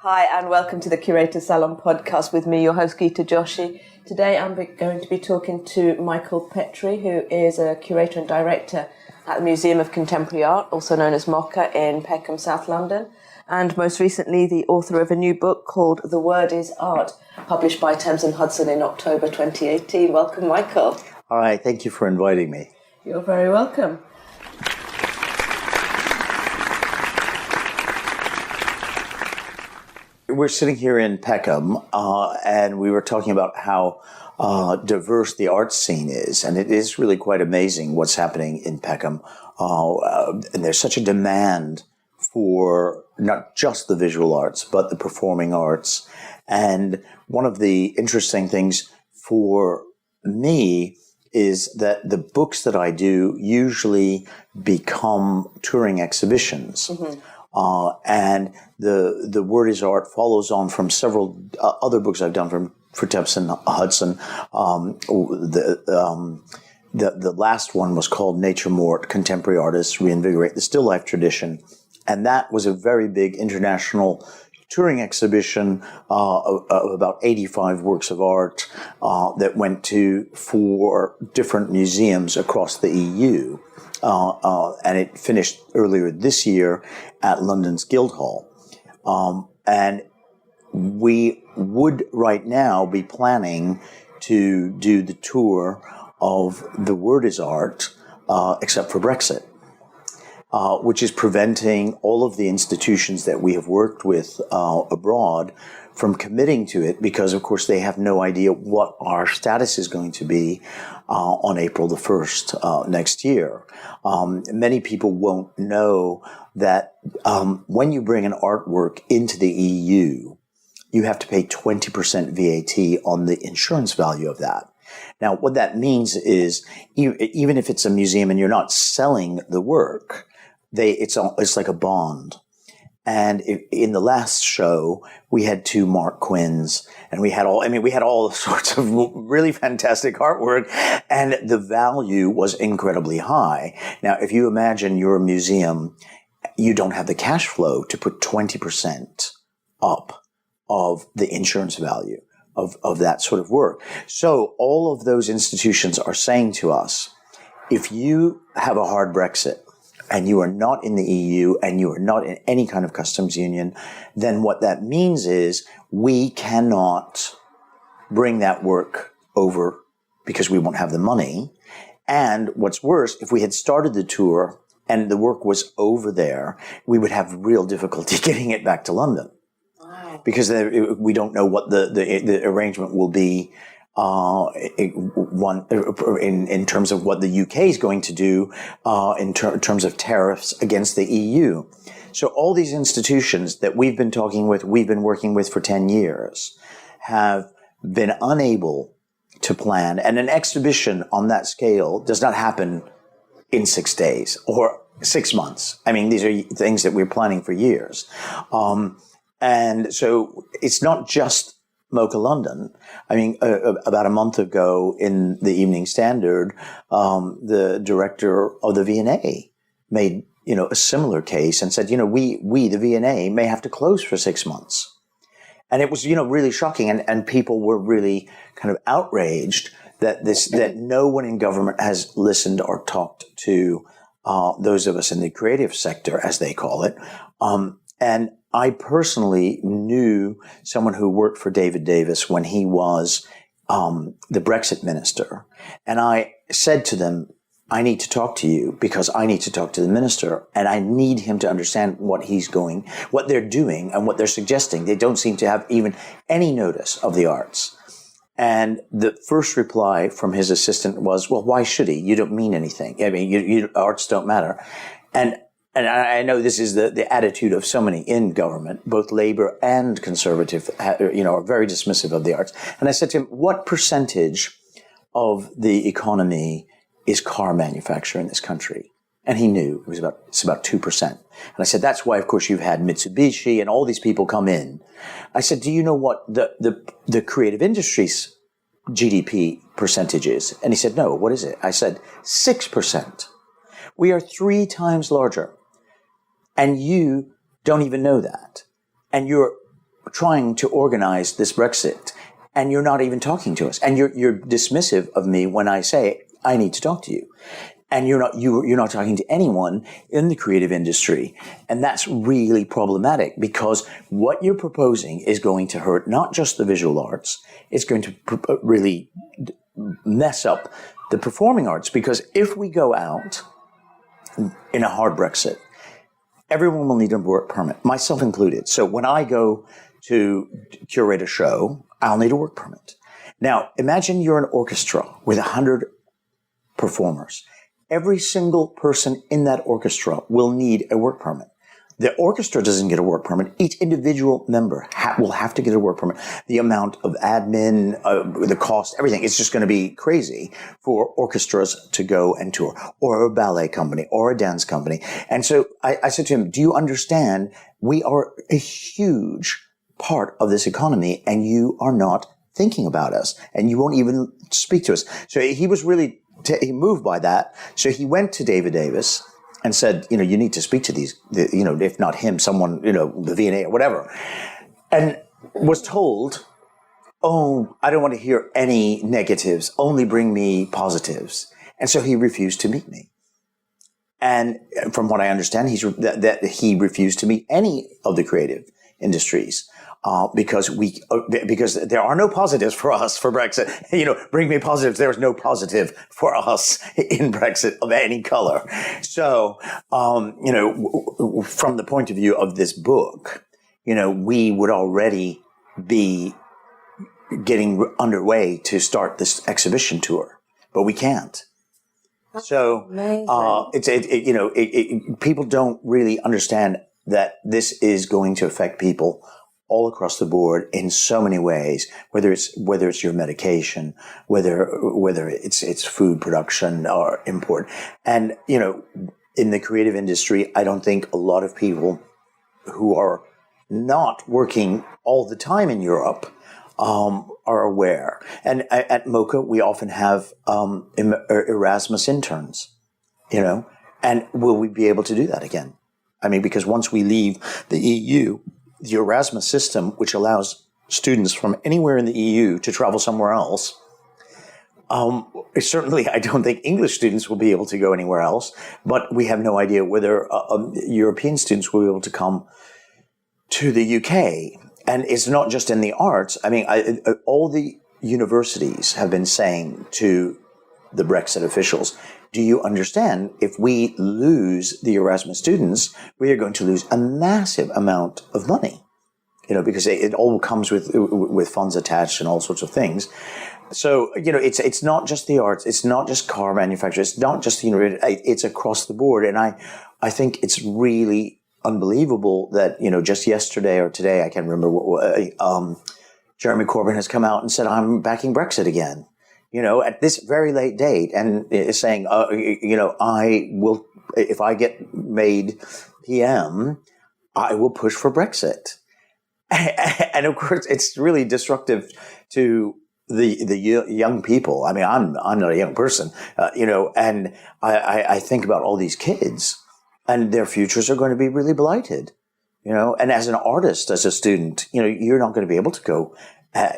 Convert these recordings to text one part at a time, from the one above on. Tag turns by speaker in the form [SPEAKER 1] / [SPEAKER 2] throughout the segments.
[SPEAKER 1] Hi, and welcome to the Curator Salon podcast with me, your host, Geeta Joshi. Today I'm going to be talking to Michael Petry, who is a curator and director at the Museum of Contemporary Art, also known as MoCA, in Peckham, South London, and most recently the author of a new book called The Word is Art, published by Thames and Hudson in October 2018. Welcome, Michael.
[SPEAKER 2] All right, thank you for inviting me.
[SPEAKER 1] You're very welcome.
[SPEAKER 2] We're sitting here in Peckham, and we were talking about how diverse the art scene is, and it is really quite amazing what's happening in Peckham. And there's such a demand for not just the visual arts, but the performing arts. And one of the interesting things for me is that the books that I do usually become touring exhibitions. Mm-hmm. And the Word is Art follows on from several other books I've done for Thames and Hudson. The last one was called Nature Mort, Contemporary Artists Reinvigorate the Still Life Tradition. And that was a very big international touring exhibition of about 85 works of art that went to 4 different museums across the EU. And it finished earlier this year at London's Guildhall. And we would right now be planning to do the tour of The Word is Art, except for Brexit, which is preventing all of the institutions that we have worked with abroad from committing to it, because, of course, they have no idea what our status is going to be on April the 1st next year. Many people won't know that when you bring an artwork into the EU, you have to pay 20% VAT on the insurance value of that. Now, what that means is, even if it's a museum and you're not selling the work, it's like a bond. And in the last show, we had 2 Mark Quinns, and we had all sorts of really fantastic artwork, and the value was incredibly high. Now, if you imagine you're a museum, you don't have the cash flow to put 20% up of the insurance value of that sort of work. So all of those institutions are saying to us, if you have a hard Brexit, and you are not in the EU, and you are not in any kind of customs union, then what that means is we cannot bring that work over because we won't have the money. And what's worse, if we had started the tour and the work was over there, we would have real difficulty getting it back to London. Wow. Because we don't know what the arrangement will be in terms of what the UK is going to do in terms of tariffs against the EU. So all these institutions that we've been working with for 10 years have been unable to plan. And an exhibition on that scale does not happen in 6 days or 6 months. I mean, these are things that we're planning for years. And so it's not just MoCA London. I mean, about a month ago in the Evening Standard, the director of the V&A made, a similar case and said, we, the V&A, may have to close for 6 months. And it was, really shocking. And people were really kind of outraged that no one in government has listened or talked to those of us in the creative sector, as they call it. And I personally knew someone who worked for David Davis when he was the Brexit minister. And I said to them, I need to talk to you because I need to talk to the minister, and I need him to understand what they're doing and what they're suggesting. They don't seem to have even any notice of the arts. And the first reply from his assistant was, well, why should he? You don't mean anything. I mean, arts don't matter. And I know this is the attitude of so many in government, both Labour and Conservative, are very dismissive of the arts. And I said to him, what percentage of the economy is car manufacture in this country? And he knew it's about 2%. And I said, that's why, of course, you've had Mitsubishi and all these people come in. I said, do you know what the creative industry's GDP percentage is? And he said, no, what is it? I said, 6%. We are 3 times larger. And you don't even know that. And you're trying to organize this Brexit, and you're not even talking to us, and you're dismissive of me when I say I need to talk to you. And you're not talking to anyone in the creative industry. And that's really problematic, because what you're proposing is going to hurt not just the visual arts, it's going to really mess up the performing arts. Because if we go out in a hard Brexit, everyone will need a work permit, myself included. So when I go to curate a show, I'll need a work permit. Now, imagine you're an orchestra with 100 performers. Every single person in that orchestra will need a work permit. The orchestra doesn't get a work permit. Each individual member will have to get a work permit. The amount of admin, the cost, everything, it's just going to be crazy for orchestras to go and tour, or a ballet company, or a dance company. And so I said to him, do you understand? We are a huge part of this economy, and you are not thinking about us, and you won't even speak to us. So he was really moved by that. So he went to David Davis and said, you need to speak to these, if not him, someone, the V&A or whatever. And was told, oh, I don't want to hear any negatives, only bring me positives. And so he refused to meet me. And from what I understand, that he refused to meet any of the creative industries. Because there are no positives for us for Brexit. Bring me positives. There is no positive for us in Brexit of any color. So, from the point of view of this book, we would already be getting underway to start this exhibition tour, but we can't. So, people don't really understand that this is going to affect people all across the board in so many ways, whether it's your medication, whether it's food production or import. And, in the creative industry, I don't think a lot of people who are not working all the time in Europe, are aware. And at MoCA, we often have, Erasmus interns, and will we be able to do that again? I mean, because once we leave the EU, the Erasmus system, which allows students from anywhere in the EU to travel somewhere else, certainly I don't think English students will be able to go anywhere else, but we have no idea whether European students will be able to come to the UK. And it's not just in the arts. I mean, all the universities have been saying to the Brexit officials, do you understand, if we lose the Erasmus students, we are going to lose a massive amount of money, because it all comes with funds attached and all sorts of things. So, it's not just the arts. It's not just car manufacturers. It's not just it's across the board. And I think it's really unbelievable that, just yesterday or today, I can't remember Jeremy Corbyn has come out and said, I'm backing Brexit again. At this very late date, and is saying, I will, if I get made PM, I will push for Brexit. And of course, it's really destructive to the young people. I mean, I'm not a young person, and I think about all these kids, and their futures are going to be really blighted, and as an artist, as a student, you're not going to be able to go,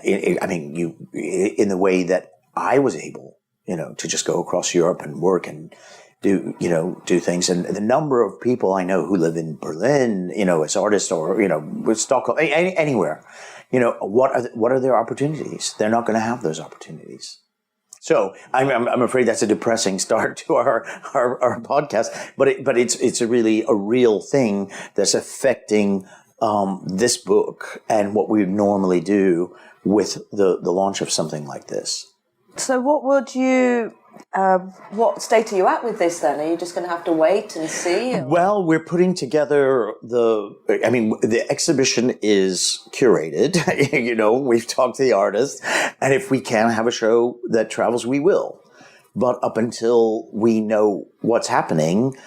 [SPEAKER 2] in the way that I was able, to just go across Europe and work and do things. And the number of people I know who live in Berlin, as artists, or, with Stockholm, anywhere, what are their opportunities? They're not going to have those opportunities. So I'm afraid that's a depressing start to our podcast, but it's a really a real thing that's affecting, this book and what we would normally do with the launch of something like this.
[SPEAKER 1] So what state are you at with this then? Are you just going to have to wait and see? Or?
[SPEAKER 2] Well, we're putting together the exhibition is curated, we've talked to the artists, and if we can have a show that travels, we will. But up until we know what's happening,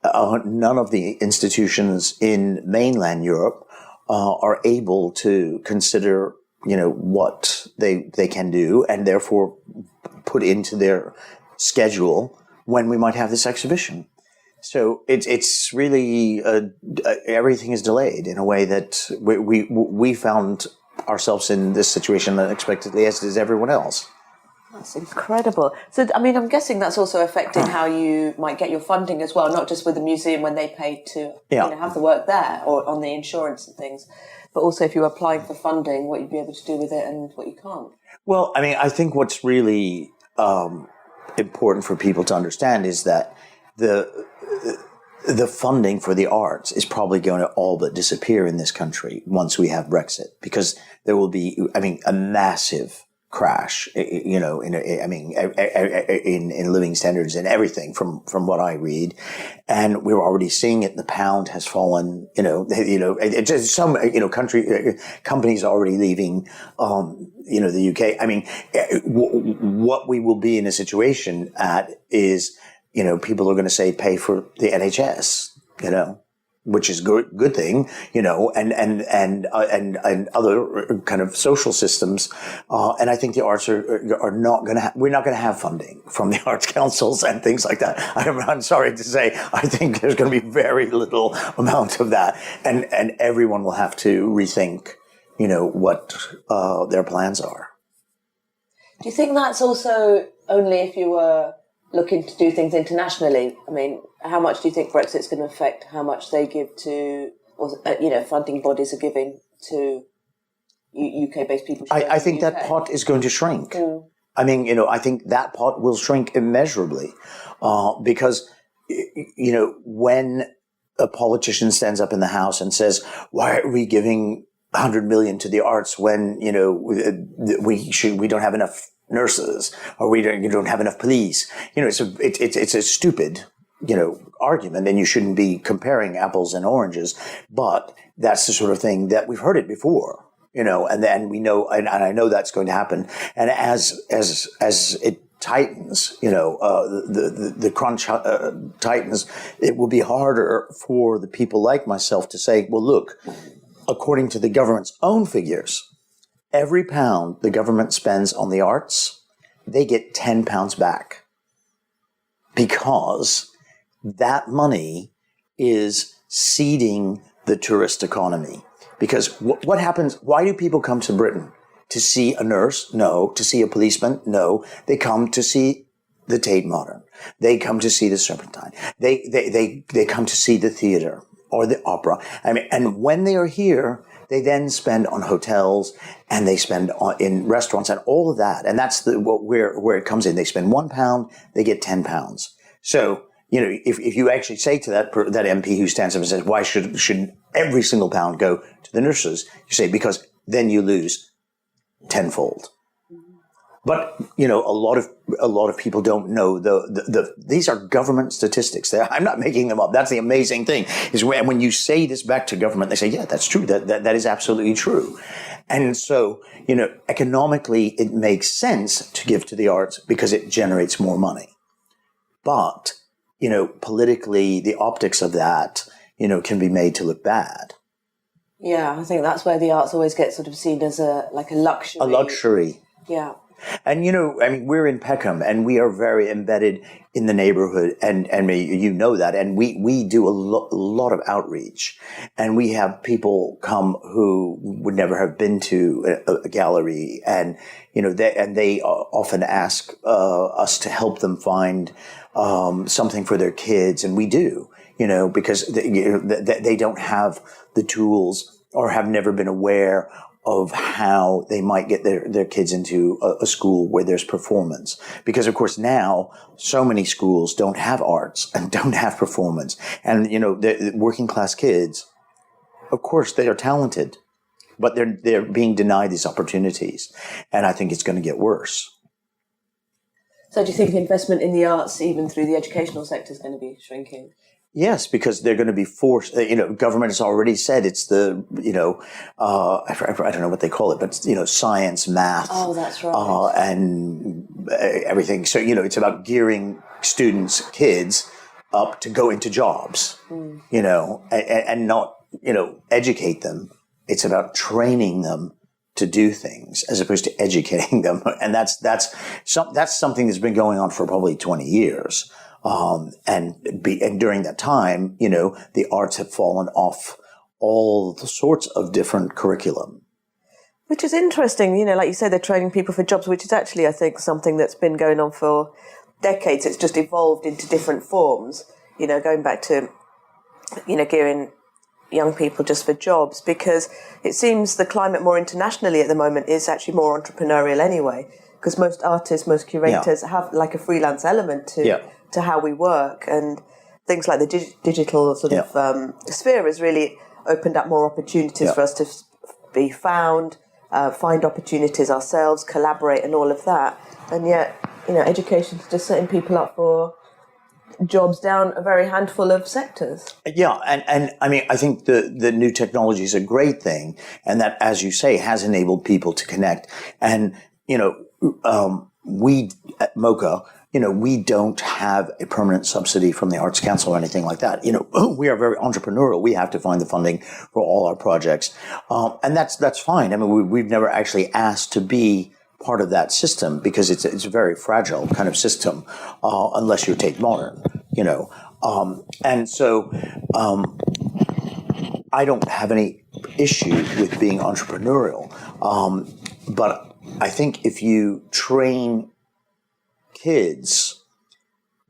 [SPEAKER 2] none of the institutions in mainland Europe are able to consider what they can do, and therefore put into their schedule when we might have this exhibition. So it's really everything is delayed in a way that we found ourselves in this situation unexpectedly, as does everyone else.
[SPEAKER 1] That's incredible. So, I mean, I'm guessing that's also affecting how you might get your funding as well, not just with the museum when they pay to have the work there or on the insurance and things, but also if you're applying for funding, what you'd be able to do with it and what you can't.
[SPEAKER 2] Well, I mean, I think what's really important for people to understand is that the funding for the arts is probably going to all but disappear in this country once we have Brexit, because there will be, I mean, a massive crash, in living standards and everything from what I read. And we're already seeing it. The pound has fallen, it's just some, companies are already leaving, the UK. I mean, what we will be in a situation at is, people are going to say pay for the NHS, which is good thing, and other kind of social systems. And I think the arts are not going to we're not going to have funding from the arts councils and things like that. I'm sorry to say, I think there's going to be very little amount of that. And everyone will have to rethink, what, their plans are.
[SPEAKER 1] Do you think that's also only if you were looking to do things internationally? I mean, how much do you think Brexit's going to affect how much they give to, or funding bodies are giving to UK-based people?
[SPEAKER 2] I think that pot is going to shrink. Mm. I mean, I think that pot will shrink immeasurably because, when a politician stands up in the House and says, "Why are we giving 100 million to the arts when we don't have enough nurses, or we don't have enough police?" It's a stupid, argument, and you shouldn't be comparing apples and oranges. But that's the sort of thing that we've heard it before, and then we know, and I know that's going to happen. And as it tightens, the crunch tightens, it will be harder for the people like myself to say, well, look, according to the government's own figures, every pound the government spends on the arts, they get 10 pounds back, because that money is seeding the tourist economy. Because what happens? Why do people come to Britain? To see a nurse? No. To see a policeman? No. They come to see the Tate Modern. They come to see the Serpentine. They come to see the theater or the opera. I mean, and when they are here, they then spend on hotels and they spend in restaurants and all of that. And that's where it comes in. They spend £1, they get 10 pounds. So, if you actually say to that MP who stands up and says, why should every single pound go to the nurses? You say, because then you lose tenfold. But, a lot of people don't know these are government statistics. I'm not making them up. That's the amazing thing, is when you say this back to government, they say, yeah, that's true. That is absolutely true. And so, economically, it makes sense to give to the arts because it generates more money. But, politically, the optics of that, can be made to look bad.
[SPEAKER 1] Yeah, I think that's where the arts always get sort of seen as a luxury.
[SPEAKER 2] A luxury.
[SPEAKER 1] Yeah.
[SPEAKER 2] And, we're in Peckham and we are very embedded in the neighborhood and that. And we do a lot of outreach, and we have people come who would never have been to a gallery. And, they often ask us to help them find something for their kids. And we do, because they don't have the tools or have never been aware of how they might get their kids into a school where there's performance. Because, of course, now so many schools don't have arts and don't have performance. And, the working class kids, of course, they are talented, but they're being denied these opportunities. And I think it's going to get worse.
[SPEAKER 1] So do you think the investment in the arts, even through the educational sector, is going to be shrinking?
[SPEAKER 2] Yes, because they're going to be forced. Government has already said it's the, I don't know what they call it, but science, math.
[SPEAKER 1] Oh, that's right.
[SPEAKER 2] And everything. So it's about gearing kids up to go into jobs. And not educate them. It's about training them to do things as opposed to educating them, and that's something that's been going on for probably 20 years. And during that time, the arts have fallen off all the sorts of different curriculum.
[SPEAKER 1] Which is interesting, like you say, they're training people for jobs, which is actually, I think, something that's been going on for decades. It's just evolved into different forms, going back to, gearing young people just for jobs, because it seems the climate more internationally at the moment is actually more entrepreneurial anyway, because most artists, most curators have like a freelance element to how we work, and things like the digital sort of sphere has really opened up more opportunities for us to be found, find opportunities ourselves, collaborate and all of that. And yet, education's just setting people up for jobs down a very handful of sectors. Yeah,
[SPEAKER 2] and I mean, I think the new technology is a great thing, and that, as you say, has enabled people to connect. And, we at MoCA, we don't have a permanent subsidy from the Arts Council or anything like that. We are very entrepreneurial. We have to find the funding for all our projects. And that's fine. I mean, we've never actually asked to be part of that system because it's a very fragile kind of system, unless you're Tate Modern, And so, I don't have any issue with being entrepreneurial. But I think if you train kids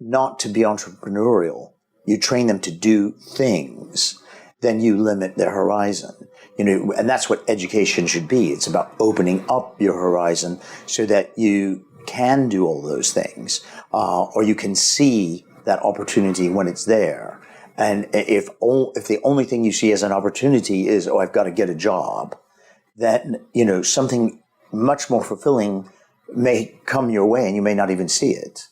[SPEAKER 2] not to be entrepreneurial, you train them to do things, then you limit their horizon. And that's what education should be. It's about opening up your horizon so that you can do all those things, or you can see that opportunity when it's there. And if the only thing you see as an opportunity is, I've got to get a job, then, something much more fulfilling may come your way and you may not even see it.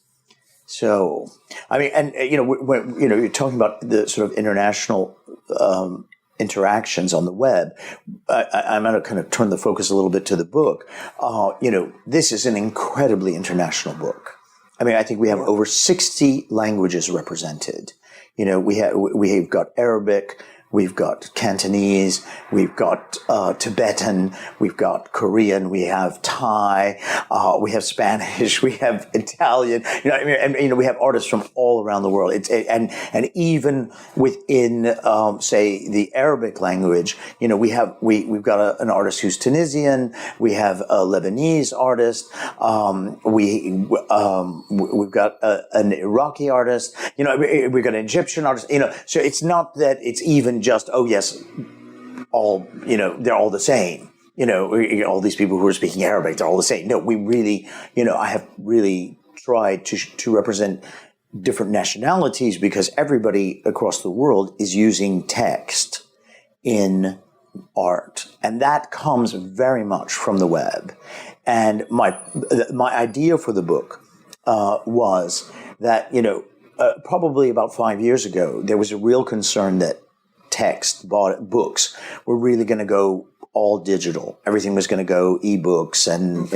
[SPEAKER 2] So, I mean, and, when, you're talking about the sort of international interactions on the web, I'm going to kind of turn the focus a little bit to the book. This is an incredibly international book. I mean, I think we have over 60 languages represented. We've got Arabic, we've got Cantonese, we've got Tibetan, we've got Korean, we have Thai, we have Spanish, we have Italian. We have artists from all around the world. And even within, say, the Arabic language, we've got an artist who's Tunisian, we have a Lebanese artist, we've got an Iraqi artist, we've got an Egyptian artist. So it's not that it's even just, all, they're all the same. All these people who are speaking Arabic, they're all the same. No, we really, I have really tried to represent different nationalities because everybody across the world is using text in art. And that comes very much from the web. And my idea for the book was that, probably about 5 years ago, there was a real concern that books were really going to go all digital. Everything was going to go ebooks, and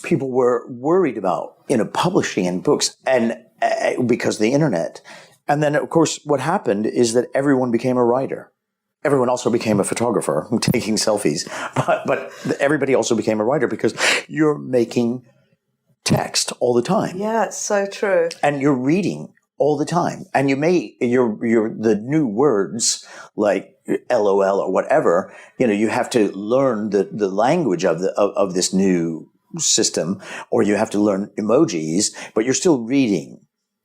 [SPEAKER 2] people were worried about publishing in books and because of the internet. And then, of course, what happened is that everyone became a writer. Everyone also became a photographer taking selfies, but everybody also became a writer because you're making text all the time.
[SPEAKER 1] Yeah, it's so true.
[SPEAKER 2] And you're reading all the time. And you're the new words like LOL or whatever, you have to learn the language of this new system, or you have to learn emojis, but you're still reading,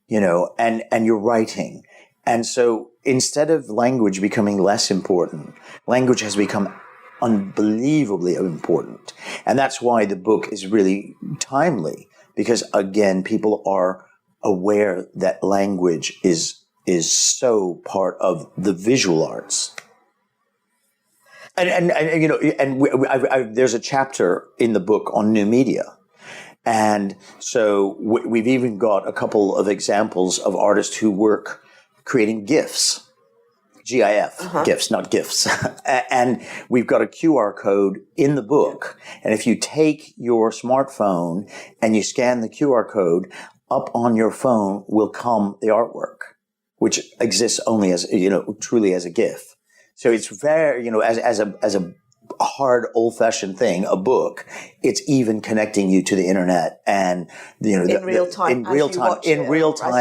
[SPEAKER 2] and you're writing. And so instead of language becoming less important, language has become unbelievably important. And that's why the book is really timely, because again, people are aware that language is so part of the visual arts. And there's a chapter in the book on new media. And so we've even got a couple of examples of artists who work creating GIFs. GIF, GIFs, not GIFs. And we've got a QR code in the book. And if you take your smartphone and you scan the QR code, up on your phone will come the artwork, which exists only as, truly as a GIF. So it's very, as a hard, old-fashioned thing, a book. It's even connecting you to the internet and,
[SPEAKER 1] in real time,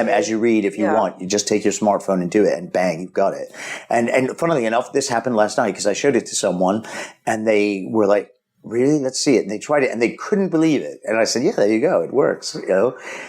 [SPEAKER 2] as you read, if you want. You just take your smartphone and do it, and bang, you've got it. And funnily enough, this happened last night because I showed it to someone, and they were like, "Really? Let's see it." And they tried it, and they couldn't believe it. And I said, "Yeah, there you go. It works."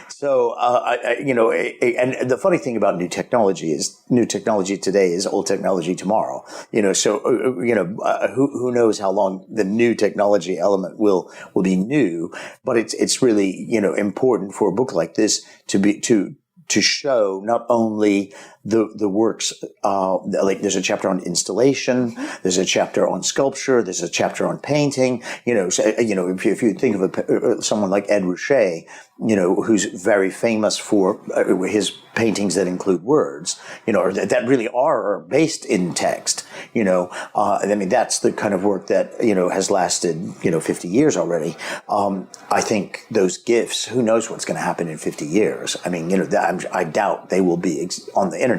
[SPEAKER 2] So and the funny thing about new technology today is old technology tomorrow. Who knows how long the new technology element will be new? But it's really important for a book like this to show not only the works, like there's a chapter on installation, there's a chapter on sculpture, there's a chapter on painting. If you think of someone like Ed Ruscha, who's very famous for his paintings that include words, or that really are based in text. That's the kind of work that has lasted 50 years already. I think those gifts, who knows what's going to happen in 50 years? I doubt they will be on the internet.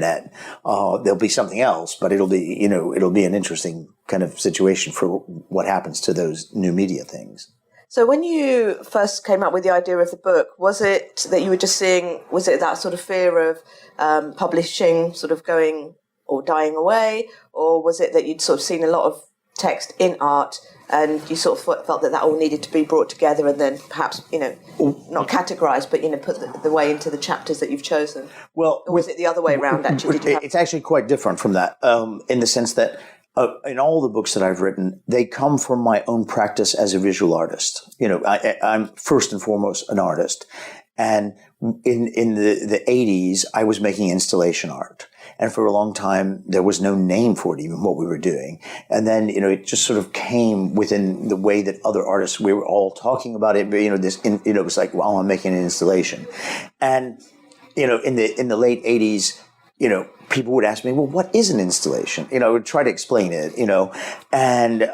[SPEAKER 2] There'll be something else, but it'll be an interesting kind of situation for what happens to those new media things.
[SPEAKER 1] So when you first came up with the idea of the book, was it that you were just was it that sort of fear of publishing sort of going or dying away, or was it that you'd sort of seen a lot of text in art and you sort of felt that all needed to be brought together and then perhaps, not categorized, but, put the way into the chapters that you've chosen?
[SPEAKER 2] Well,
[SPEAKER 1] or was it the other way around, actually?
[SPEAKER 2] It's actually quite different from that, in the sense that in all the books that I've written, they come from my own practice as a visual artist. I'm first and foremost an artist. And in the 80s, I was making installation art. And for a long time, there was no name for it, even what we were doing. And then, it just sort of came within the way that other artists, we were all talking about it. But, it was like, well, I'm making an installation. And, in the late 80s, people would ask me, well, what is an installation? I would try to explain it, and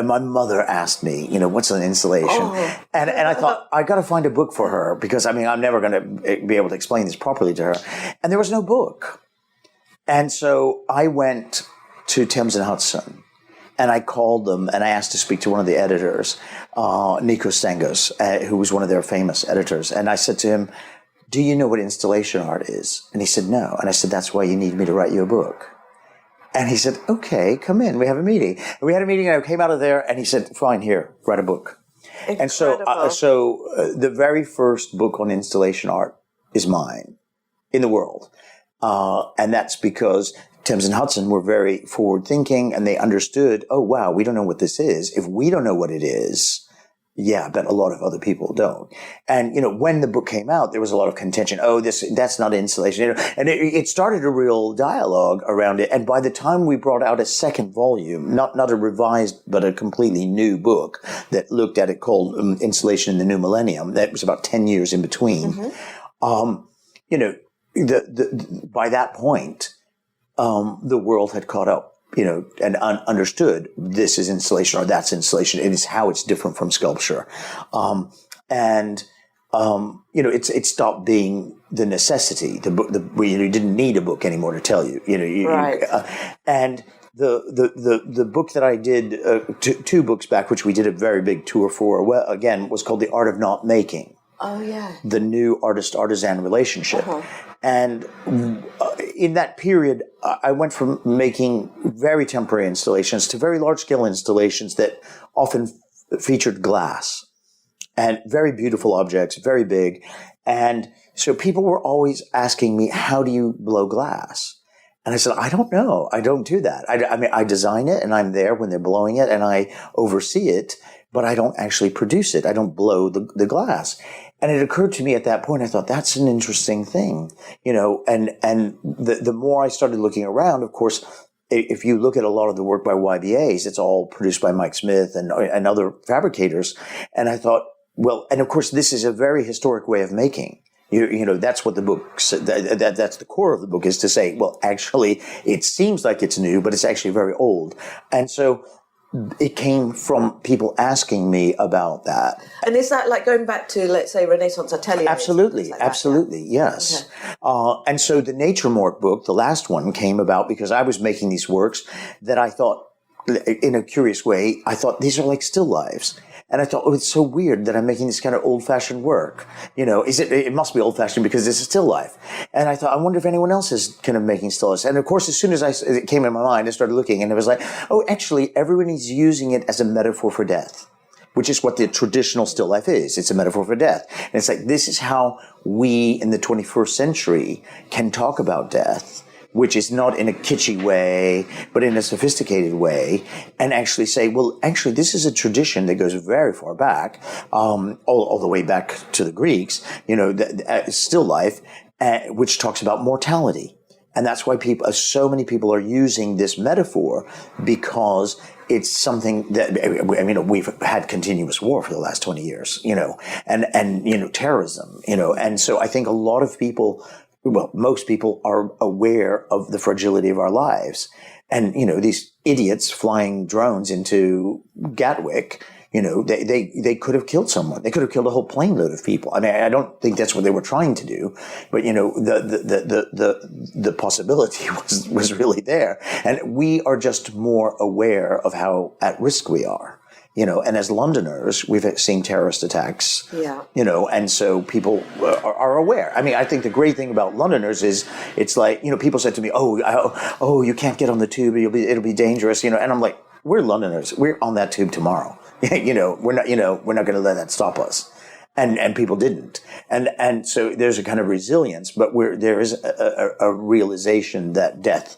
[SPEAKER 2] my mother asked me, what's an installation? Oh. And I thought, I got to find a book for her because, I'm never going to be able to explain this properly to her. And there was no book. And so I went to Thames and Hudson and I called them and I asked to speak to one of the editors, Nikos Stangos, who was one of their famous editors. And I said to him, do you know what installation art is? And he said, no. And I said, that's why you need me to write you a book. And he said, okay, come in. We have a meeting. And we had a meeting and I came out of there and he said, fine, here, write a book. Incredible. And so the very first book on installation art is mine in the world. And that's because Thames and Hudson were very forward thinking and they understood, oh, wow, we don't know what this is. If we don't know what it is, yeah, I bet a lot of other people don't. And, when the book came out, there was a lot of contention. Oh, that's not installation. And it started a real dialogue around it. And by the time we brought out a second volume, not a revised, but a completely new book that looked at it called Installation in the New Millennium, that was about 10 years in between. By that point, the world had caught up. And understood this is installation or that's installation. It is how it's different from sculpture. It stopped being the necessity. The book, you didn't need a book anymore to tell you.
[SPEAKER 1] Right.
[SPEAKER 2] And the book that I did 2 books back, which we did a very big tour for, was called The Art of Not Making.
[SPEAKER 1] Oh, yeah.
[SPEAKER 2] The new artist-artisan relationship. And in that period, I went from making very temporary installations to very large-scale installations that often featured glass and very beautiful objects, very big. And so people were always asking me, how do you blow glass? And I said, I don't know. I don't do that. I design it and I'm there when they're blowing it and I oversee it, but I don't actually produce it. I don't blow the glass. And it occurred to me at that point, I thought, that's an interesting thing, and the more I started looking around, of course, if you look at a lot of the work by YBAs, it's all produced by Mike Smith and other fabricators. And I thought, well, and of course, this is a very historic way of making. That's what the book, that's the core of the book, is to say, well, actually, it seems like it's new, but it's actually very old. And so it came from people asking me about that.
[SPEAKER 1] And is that like going back to, let's say, Renaissance ateliers?
[SPEAKER 2] Absolutely,
[SPEAKER 1] like
[SPEAKER 2] absolutely, yes. Okay. And so the Nature Mort book, the last one, came about because I was making these works that I thought in a curious way, I thought these are like still lives. And I thought, oh, it's so weird that I'm making this kind of old-fashioned work. It must be old-fashioned because it's a still life. And I thought, I wonder if anyone else is kind of making still lifes. And of course, as soon as it came in my mind, I started looking and it was like, oh, actually, everyone is using it as a metaphor for death, which is what the traditional still life is. It's a metaphor for death. And it's like, this is how we in the 21st century can talk about death, which is not in a kitschy way, but in a sophisticated way, and actually say, well, actually, this is a tradition that goes very far back, all the way back to the Greeks, still life, which talks about mortality. And that's why so many people are using this metaphor, because it's something that, we've had continuous war for the last 20 years, and terrorism, and so I think a lot of people, most people are aware of the fragility of our lives. And, these idiots flying drones into Gatwick, they could have killed someone. They could have killed a whole plane load of people. I mean, I don't think that's what they were trying to do, but, the possibility was really there. And we are just more aware of how at risk we are. And as Londoners, we've seen terrorist attacks. Yeah. And so people are aware. I mean, I think the great thing about Londoners is it's like, people said to me, oh, you can't get on the tube. It'll be dangerous. And I'm like, we're Londoners. We're on that tube tomorrow. We're not going to let that stop us. And people didn't. And so there's a kind of resilience, but there is a realization that death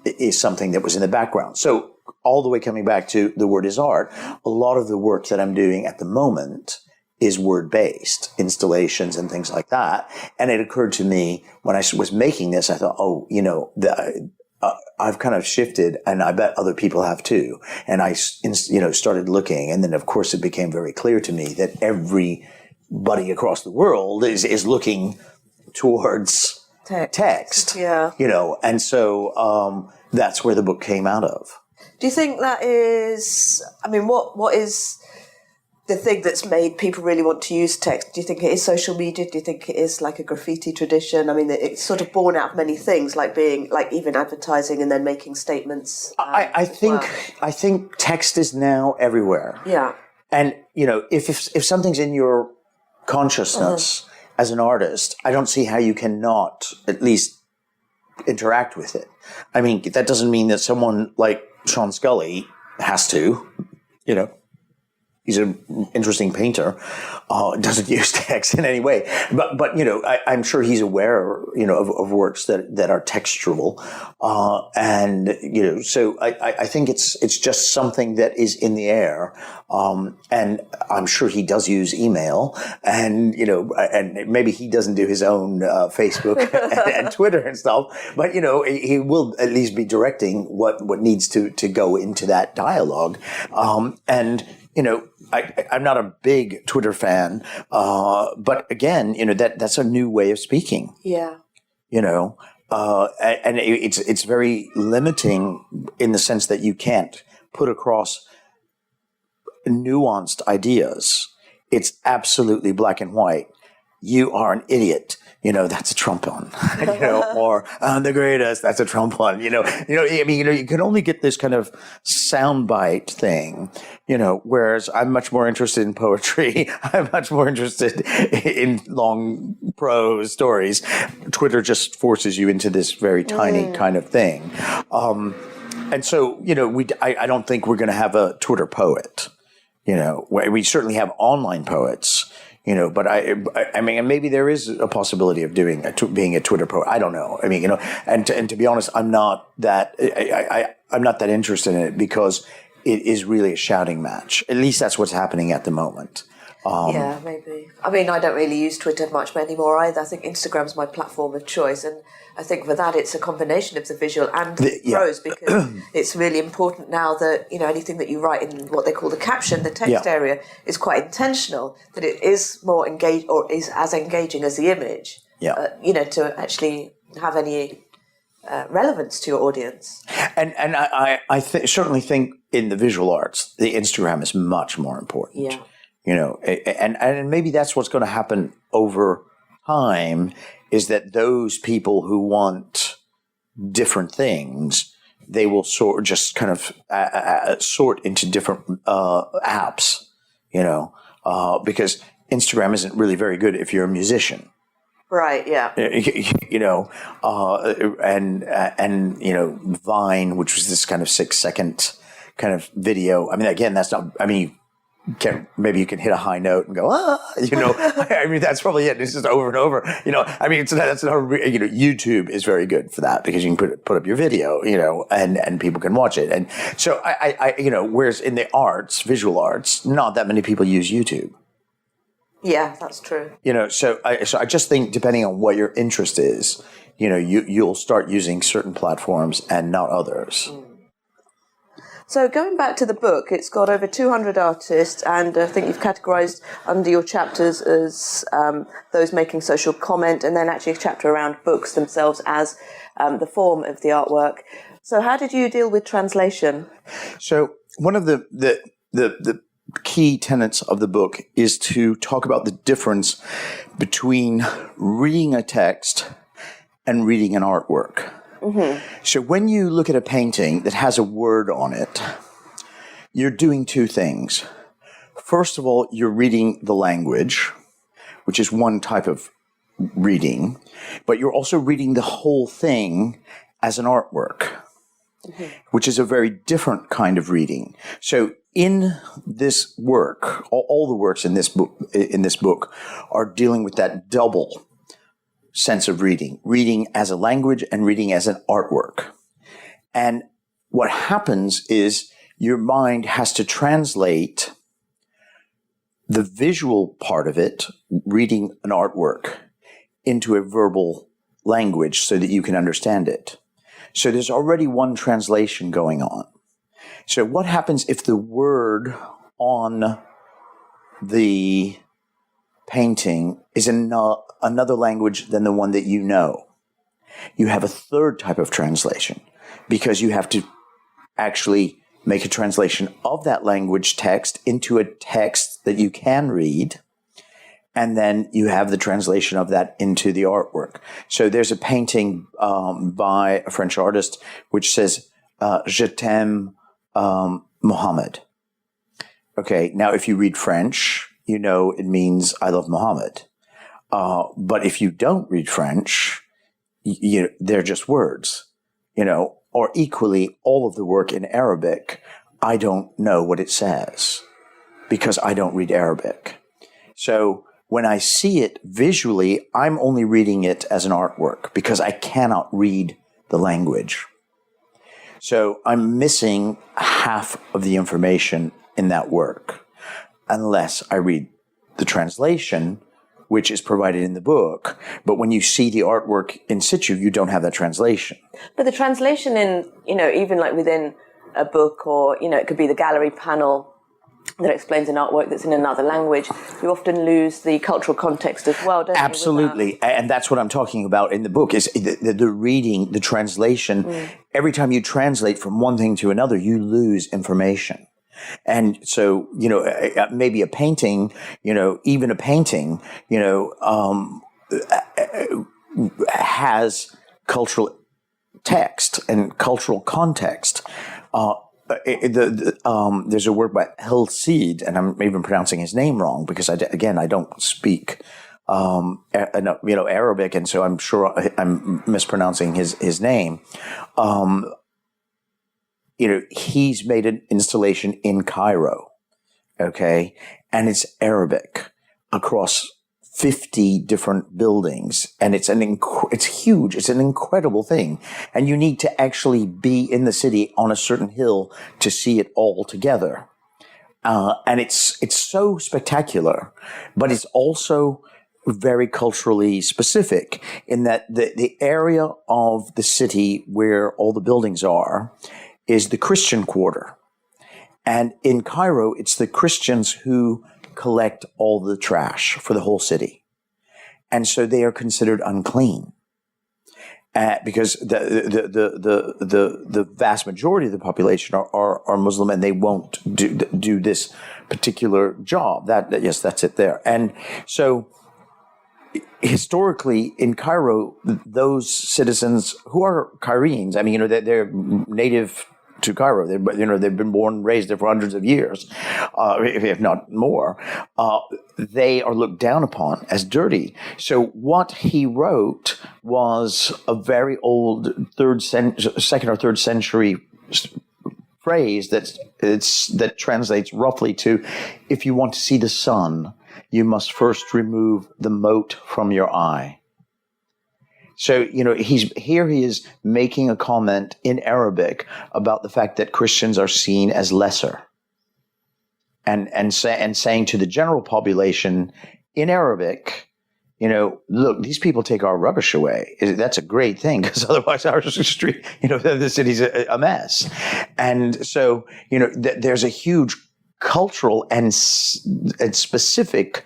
[SPEAKER 2] is something that was in the background. So, all the way coming back to the word is art, a lot of the work that I'm doing at the moment is word-based, installations and things like that. And it occurred to me when I was making this, I thought, I've kind of shifted, and I bet other people have too. And I, started looking, and then of course it became very clear to me that everybody across the world is looking towards text. Yeah. And so that's where the book came out of.
[SPEAKER 1] Do you think that is, what is the thing that's made people really want to use text? Do you think it is social media? Do you think it is like a graffiti tradition? It's sort of born out of many things, like being, like even advertising and then making statements.
[SPEAKER 2] I think text is now everywhere. Yeah. And, if something's in your consciousness as an artist, I don't see how you cannot at least interact with it. I mean, that doesn't mean that someone like Sean Scully has to, he's an interesting painter, doesn't use text in any way. But I'm sure he's aware, of works that are textual. So I think it's just something that is in the air. And I'm sure he does use email, and, and maybe he doesn't do his own Facebook and Twitter and stuff, but, he will at least be directing what needs to go into that dialogue. I'm not a big Twitter fan, but again, that's a new way of speaking. Yeah. And it's very limiting in the sense that you can't put across nuanced ideas. It's absolutely black and white. You are an idiot. That's a Trump one, or I'm the greatest. That's a Trump one. You can only get this kind of soundbite thing, whereas I'm much more interested in poetry. I'm much more interested in long prose stories. Twitter just forces you into this very tiny kind of thing. And so, I don't think we're going to have a Twitter poet. We certainly have online poets. But I mean, maybe there is a possibility of being a Twitter poet. I don't know. I mean, and to be honest, I'm not that interested in it, because it is really a shouting match. At least that's what's happening at the moment.
[SPEAKER 1] Yeah, maybe. I mean, I don't really use Twitter much anymore either. I think Instagram's my platform of choice, and I think for that it's a combination of the visual and the prose, because it's really important now that, anything that you write in what they call the caption, the text area, is quite intentional, that it is more engaged, or is as engaging as the image, to actually have any relevance to your audience.
[SPEAKER 2] And I certainly think in the visual arts, the Instagram is much more important. Yeah. And maybe that's what's going to happen over time, is that those people who want different things, they will sort into different apps, because Instagram isn't really very good if you're a musician.
[SPEAKER 1] Right. Yeah.
[SPEAKER 2] And Vine, which was this kind of 6-second kind of video. I mean, again, that's not. I mean, maybe you can hit a high note and go, I mean, that's probably it. It's just over and over. I mean, that's not. YouTube is very good for that because you can put up your video, and people can watch it. And so whereas in the arts, visual arts, not that many people use YouTube.
[SPEAKER 1] Yeah, that's true.
[SPEAKER 2] So I just think depending on what your interest is, you'll start using certain platforms and not others.
[SPEAKER 1] So going back to the book, it's got over 200 artists, and I think you've categorised under your chapters as those making social comment, and then actually a chapter around books themselves as the form of the artwork. So how did you deal with translation?
[SPEAKER 2] So one of the key tenets of the book is to talk about the difference between reading a text and reading an artwork. Mm-hmm. So when you look at a painting that has a word on it, you're doing two things. First of all, you're reading the language, which is one type of reading, but you're also reading the whole thing as an artwork, mm-hmm. which is a very different kind of reading. So in this work, all the works in this book are dealing with that double sense of reading as a language and reading as an artwork. And what happens is your mind has to translate the visual part of it, reading an artwork, into a verbal language so that you can understand it. So there's already one translation going on. So what happens if the word on the painting is in another language than the one that you know? You have a third type of translation because you have to actually make a translation of that language text into a text that you can read. And then you have the translation of that into the artwork. So there's a painting by a French artist which says, Je t'aime, Mohammed. Okay, now if you read French, it means I love Mohammed. But if you don't read French, they're just words, or equally all of the work in Arabic, I don't know what it says because I don't read Arabic. So when I see it visually, I'm only reading it as an artwork because I cannot read the language. So I'm missing half of the information in that work unless I read the translation, which is provided in the book. But when you see the artwork in situ, you don't have that translation.
[SPEAKER 1] But the translation in, even like within a book or, it could be the gallery panel that explains an artwork that's in another language, you often lose the cultural context as well, don't you?
[SPEAKER 2] Absolutely. And that's what I'm talking about in the book is the reading, the translation. Every time you translate from one thing to another, you lose information. And so, maybe a painting, even a painting, has cultural text and cultural context. There's a word by Hilseed, and I'm even pronouncing his name wrong because I don't speak, Arabic, and so I'm sure I'm mispronouncing his name. He's made an installation in Cairo, okay, and it's Arabic across 50 different buildings, and it's huge. It's an incredible thing, and you need to actually be in the city on a certain hill to see it all together. And it's so spectacular, but it's also very culturally specific in that the area of the city where all the buildings are is the Christian quarter. And in Cairo, it's the Christians who collect all the trash for the whole city. And so they are considered unclean. Because the vast majority of the population are Muslim and they won't do this particular job. Yes, that's it there. And so historically in Cairo, those citizens who are Cairenes, I mean, they're native to Cairo. They've been born and raised there for hundreds of years, if not more. They are looked down upon as dirty. So what he wrote was a very old second or third century phrase that translates roughly to, if you want to see the sun, you must first remove the mote from your eye. So, he is making a comment in Arabic about the fact that Christians are seen as lesser. And saying to the general population in Arabic, look, these people take our rubbish away. That's a great thing, because otherwise our street, the city's a mess. And so, there's a huge cultural and specific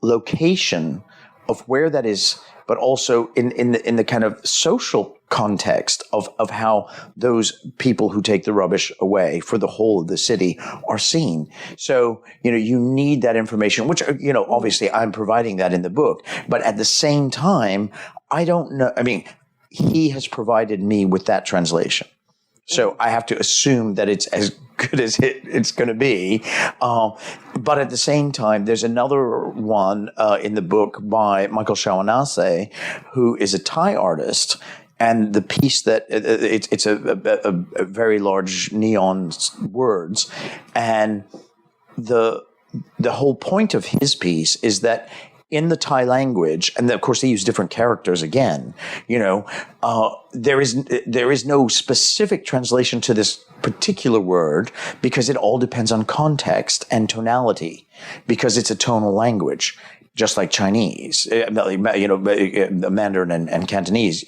[SPEAKER 2] location of where that is, but also in the kind of social context of how those people who take the rubbish away for the whole of the city are seen. So, you need that information, which, obviously I'm providing that in the book, but at the same time, I don't know. I mean, he has provided me with that translation. So I have to assume that it's as good as it's going to be. But at the same time, there's another one in the book by Michael Shawanase, who is a Thai artist. And the piece that it's a very large neon words. And the whole point of his piece is that in the Thai language, and of course they use different characters again, there is no specific translation to this particular word, because it all depends on context and tonality, because it's a tonal language, just like Chinese, Mandarin and Cantonese.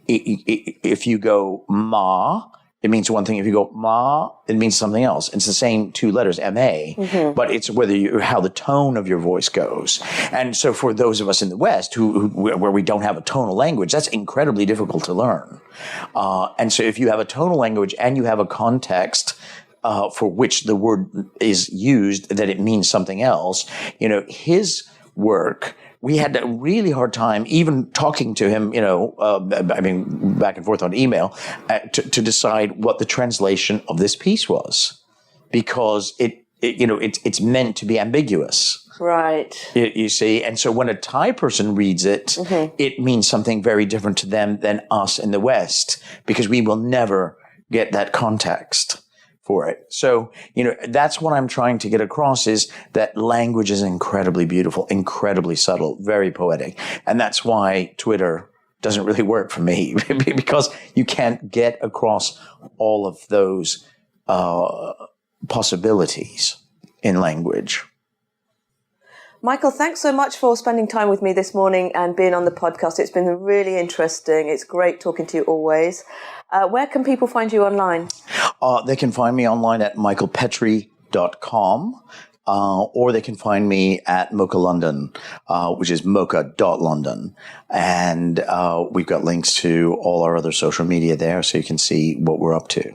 [SPEAKER 2] If you go ma, it means one thing. If you go ma, it means something else. It's the same two letters, M-A, but it's how the tone of your voice goes. And so for those of us in the West where we don't have a tonal language, that's incredibly difficult to learn. And so if you have a tonal language and you have a context for which the word is used, that it means something else, his work, we had a really hard time even talking to him, back and forth on email, to decide what the translation of this piece was, because it's meant to be ambiguous.
[SPEAKER 1] Right.
[SPEAKER 2] You see, and so when a Thai person reads it, it means something very different to them than us in the West, because we will never get that context for it. So, that's what I'm trying to get across, is that language is incredibly beautiful, incredibly subtle, very poetic. And that's why Twitter doesn't really work for me, because you can't get across all of those possibilities in language.
[SPEAKER 1] Michael, thanks so much for spending time with me this morning and being on the podcast. It's been really interesting. It's great talking to you always. Where can people find you online?
[SPEAKER 2] They can find me online at michaelpetry.com, or they can find me at Mocha London, which is mocha.london. And we've got links to all our other social media there, so you can see what we're up to.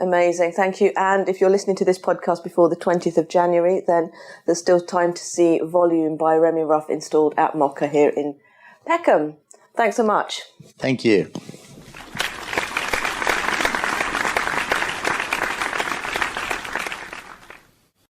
[SPEAKER 1] Amazing. Thank you. And if you're listening to this podcast before the 20th of January, then there's still time to see Volume by Remy Ruff installed at Mocha here in Peckham. Thanks so much.
[SPEAKER 2] Thank you.